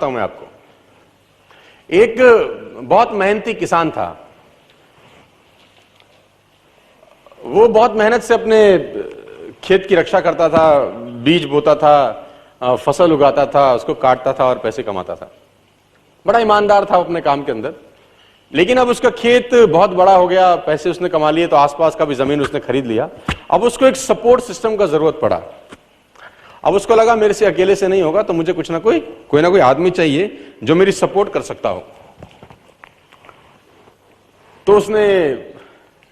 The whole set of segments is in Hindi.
हूं मैं आपको। एक बहुत मेहनती किसान था। वो बहुत मेहनत से अपने खेत की रक्षा करता था, बीज बोता था, फसल उगाता था, उसको काटता था और पैसे कमाता था। बड़ा ईमानदार था अपने काम के अंदर। लेकिन अब उसका खेत बहुत बड़ा हो गया, पैसे उसने कमा लिए, तो आसपास का भी जमीन उसने खरीद लिया। अब उसको एक सपोर्ट सिस्टम का जरूरत पड़ा। अब उसको लगा मेरे से अकेले से नहीं होगा, तो मुझे कुछ ना कोई आदमी चाहिए जो मेरी सपोर्ट कर सकता हो। तो उसने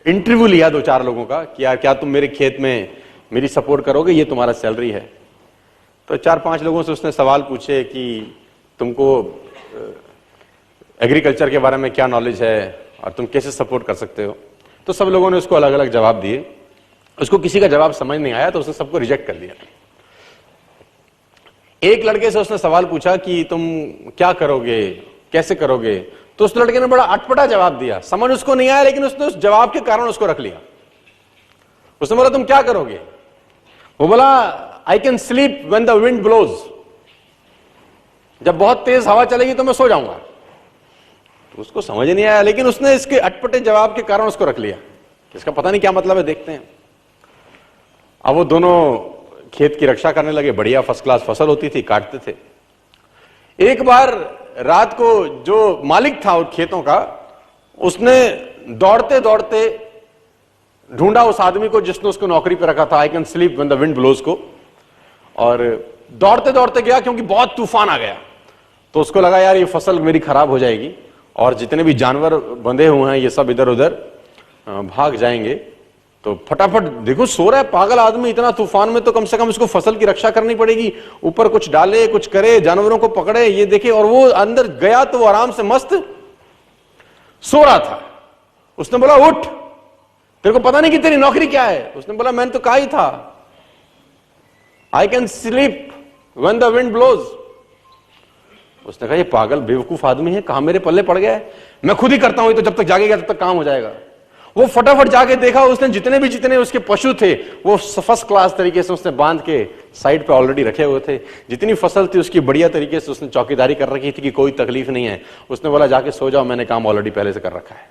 इंटरव्यू लिया 2-4 लोगों का कि यार क्या तुम मेरे खेत में मेरी सपोर्ट करोगे, ये तुम्हारा सैलरी है। तो 4-5 लोगों से उसने सवाल पूछे कि तुमको एग्रीकल्चर के बारे में क्या नॉलेज है और तुम कैसे सपोर्ट कर सकते हो। तो सब लोगों ने उसको अलग अलग जवाब दिए। उसको किसी का जवाब समझ नहीं आया, तो उसने सबको रिजेक्ट कर दिया। एक लड़के से उसने सवाल पूछा कि तुम क्या करोगे, कैसे करोगे। तो उस लड़के ने बड़ा अटपटा जवाब दिया, समझ उसको नहीं आया, लेकिन उसने उस जवाब के कारण उसको रख लिया। उसने बोला तुम क्या करोगे। वो बोला I can sleep when the wind blows. जब बहुत तेज हवा चलेगी तो मैं सो जाऊंगा। तो उसको समझ नहीं आया, लेकिन उसने इसके अटपटे जवाब के कारण उसको रख लिया। इसका पता नहीं क्या मतलब है, देखते हैं। अब वो दोनों खेत की रक्षा करने लगे। बढ़िया फर्स्ट क्लास फसल होती थी, काटते थे। एक बार रात को जो मालिक था उन खेतों का, उसने दौड़ते दौड़ते ढूंढा उस आदमी को जिसने उसको नौकरी पे रखा था, I can sleep when the wind blows को। और दौड़ते दौड़ते गया क्योंकि बहुत तूफान आ गया। तो उसको लगा यार ये फसल मेरी खराब हो जाएगी और जितने भी जानवर बंधे हुए हैं ये सब इधर उधर भाग जाएंगे। तो फटाफट, देखो सो रहा है पागल आदमी, इतना तूफान में तो कम से कम उसको फसल की रक्षा करनी पड़ेगी। ऊपर कुछ डाले, कुछ करे, जानवरों को पकड़े, ये देखे। और वो अंदर गया तो वो आराम से मस्त सो रहा था। उसने बोला उठ, तेरे को पता नहीं कि तेरी नौकरी क्या है। उसने बोला मैंने तो कहा ही था I can sleep when the wind blows. उसने कहा ये पागल बेवकूफ आदमी है, कहां मेरे पल्ले पड़ गया है, मैं खुद ही करता हूं, तो जब तक जागेगा तब तक काम हो जाएगा। वो फटाफट जाके देखा, उसने जितने उसके पशु थे वो फर्स्ट क्लास तरीके से उसने बांध के साइड पे ऑलरेडी रखे हुए थे। जितनी फसल थी उसकी बढ़िया तरीके से उसने चौकीदारी कर रखी थी कि कोई तकलीफ नहीं है। उसने बोला जाके सो जाओ, मैंने काम ऑलरेडी पहले से कर रखा है।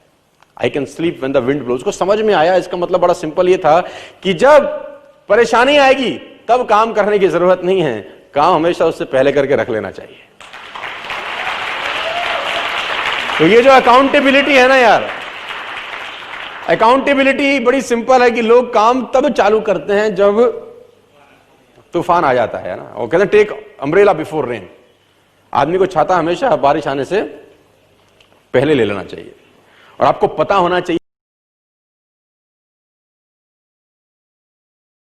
I can sleep when the wind blows. उसको समझ में आया, इसका मतलब बड़ा सिंपल ये था कि जब परेशानी आएगी तब काम करने की जरूरत नहीं है, काम हमेशा उससे पहले करके रख लेना चाहिए। तो ये जो अकाउंटेबिलिटी है ना यार, अकाउंटेबिलिटी बड़ी सिंपल है कि लोग काम तब चालू करते हैं जब तूफान आ जाता है ना। वो कहते हैं टेक अम्ब्रेला बिफोर रेन। आदमी को छाता हमेशा बारिश आने से पहले ले लेना चाहिए। और आपको पता होना चाहिए